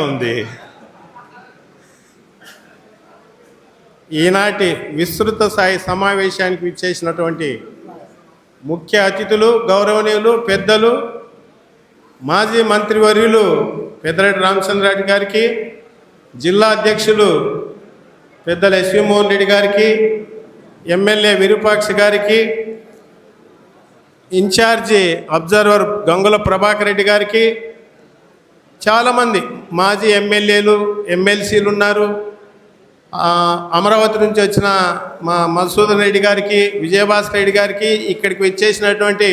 ఉంది. ఈనాటి విస్తృత స్థాయి సమావేశానికి విచ్చేసినటువంటి ముఖ్య అతిథులు, గౌరవనీయులు, పెద్దలు, మాజీ మంత్రివర్యులు పెద్దిరెడ్డి రామచంద్రారెడ్డి గారికి, జిల్లా అధ్యక్షులు పెద్దల ఎస్వి మోహన్ రెడ్డి గారికి, ఎమ్మెల్యే విరూపాక్ష గారికి, ఇన్ఛార్జి అబ్జర్వర్ గంగుల ప్రభాకర్ రెడ్డి గారికి, చాలామంది మాజీ ఎమ్మెల్యేలు, ఎమ్మెల్సీలు ఉన్నారు. అమరావతి నుంచి వచ్చిన మా మధుసూదన్ రెడ్డి గారికి, విజయభాస్కర్ రెడ్డి గారికి, ఇక్కడికి వచ్చేసినటువంటి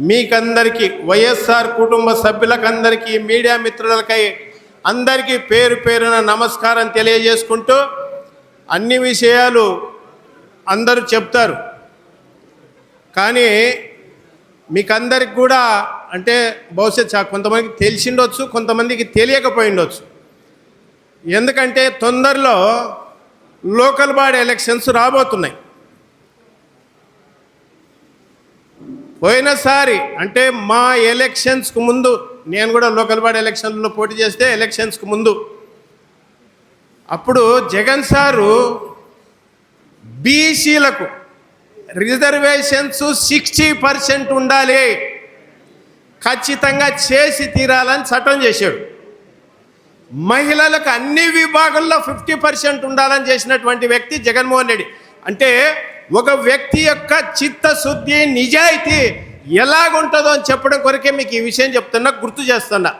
మీకందరికీ, వైఎస్ఆర్ కుటుంబ సభ్యులకందరికీ, మీడియా మిత్రులకై అందరికీ పేరు పేరున నమస్కారం తెలియజేసుకుంటూ, అన్ని విషయాలు అందరూ చెప్తారు, కానీ మీకందరికి కూడా అంటే బహుశా కొంతమందికి తెలిసిండొచ్చు, కొంతమందికి తెలియకపోయిండొచ్చు. ఎందుకంటే తొందరలో లోకల్ బాడీ ఎలక్షన్స్ రాబోతున్నాయి. పోయినసారి అంటే మా ఎలక్షన్స్కు ముందు, నేను కూడా లోకల్ బాడీ ఎలక్షన్లో పోటీ చేస్తే ఎలక్షన్స్కు ముందు, అప్పుడు జగన్ సారు బీసీలకు రిజర్వేషన్స్ 60% ఉండాలి, ఖచ్చితంగా చేసి తీరాలని చట్టం చేశాడు. మహిళలకు అన్ని విభాగాల్లో 50% ఉండాలని చేసినటువంటి వ్యక్తి జగన్మోహన్ రెడ్డి. అంటే ఒక వ్యక్తి యొక్క చిత్తశుద్ధి, నిజాయితీ ఎలాగుంటుందో అని చెప్పడం కొరకే మీకు ఈ విషయం చెప్తున్నా, గుర్తు చేస్తున్నా.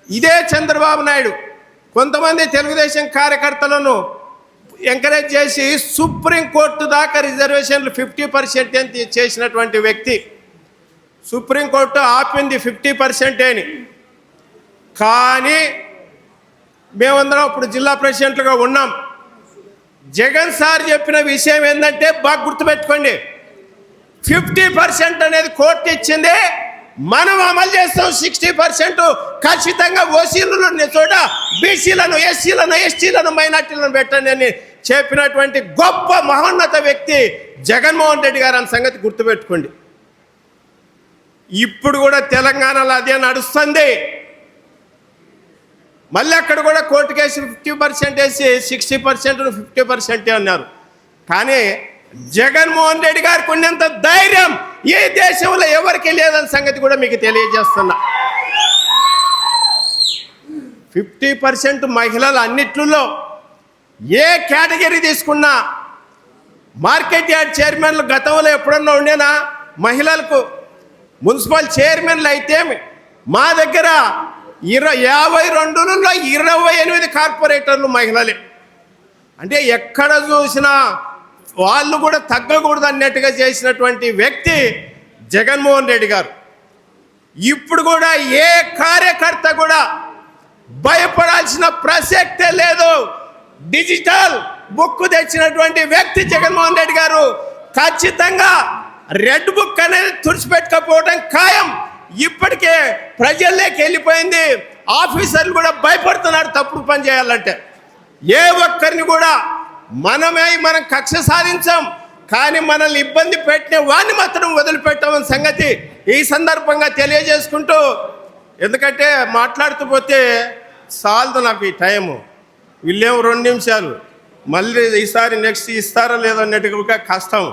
ఇదే చంద్రబాబు నాయుడు కొంతమంది తెలుగుదేశం కార్యకర్తలను ఎంకరేజ్ చేసి సుప్రీంకోర్టు దాకా రిజర్వేషన్లు 50% చేసినటువంటి వ్యక్తి. సుప్రీంకోర్టు ఆపింది 50% అని. కానీ మేమందరం ఇప్పుడు జిల్లా ప్రెసిడెంట్లుగా ఉన్నాం. జగన్ సార్ చెప్పిన విషయం ఏంటంటే బాగా గుర్తుపెట్టుకోండి, 50% అనేది కోర్టు ఇచ్చింది, మనం అమలు చేస్తాం 60%. ఖచ్చితంగా ఓసీలను చోట బీసీలను, ఎస్సీలను, ఎస్టీలను, మైనార్టీలను పెట్టండి అని చెప్పినటువంటి గొప్ప మహోన్నత వ్యక్తి జగన్మోహన్ రెడ్డి గారు అన్న సంగతి గుర్తుపెట్టుకోండి. ఇప్పుడు కూడా తెలంగాణలో అదే నడుస్తుంది. మళ్ళీ అక్కడ కూడా కోర్టు కేసు 50% వేసి 60%, 50% అన్నారు. కానీ జగన్మోహన్ రెడ్డి గారికి ఉన్నంత ధైర్యం ఏ దేశంలో ఎవరికి లేదన్న సంగతి కూడా మీకు తెలియజేస్తున్నా. 50% మహిళలు అన్నిట్లలో ఏ కేటగిరీ తీసుకున్నా, మార్కెట్ యార్డ్ చైర్మన్లు గతంలో ఎప్పుడన్నా ఉండేనా మహిళలకు? మున్సిపల్ చైర్మన్లు అయితే మా దగ్గర 52లో 28 కార్పొరేటర్లు మహిళలే. అంటే ఎక్కడ చూసినా వాళ్ళు కూడా తగ్గకూడదు అన్నట్టుగా చేసినటువంటి వ్యక్తి జగన్మోహన్ రెడ్డి గారు. ఇప్పుడు కూడా ఏ కార్యకర్త కూడా భయపడాల్సిన ప్రసక్తే లేదు. డిజిటల్ బుక్ తెచ్చినటువంటి వ్యక్తి జగన్మోహన్ రెడ్డి గారు. ఖచ్చితంగా రెడ్ బుక్ అనేది తుడిచిపెట్టకపోవడం ఖాయం. ఇప్పటికే ప్రజల్లోకి వెళ్ళిపోయింది. ఆఫీసర్లు కూడా భయపడుతున్నారు తప్పుడు పని చేయాలంటే. ఏ ఒక్కరిని కూడా మనం కక్ష సాధించాం, కానీ మనల్ని ఇబ్బంది పెట్టిన వాడిని మాత్రం వదిలిపెట్టామని సంగతి ఈ సందర్భంగా తెలియజేసుకుంటూ, ఎందుకంటే మాట్లాడుతూ పోతే చాలదు నాకు ఈ టైము. వీళ్ళేమో 2 నిమిషాలు, మళ్ళీ ఈసారి నెక్స్ట్ ఇస్తారో లేదో అన్నట్టుగా కష్టం.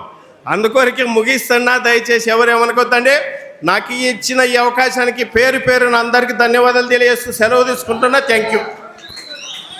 అందుకొరకే ముగిస్తున్నా. దయచేసి ఎవరేమనుకోద్దండి. నాకు ఇచ్చిన ఈ అవకాశానికి పేరు పేరున అందరికీ ధన్యవాదాలు తెలియజేస్తూ సెలవు తీసుకుంటున్నా. Thank you.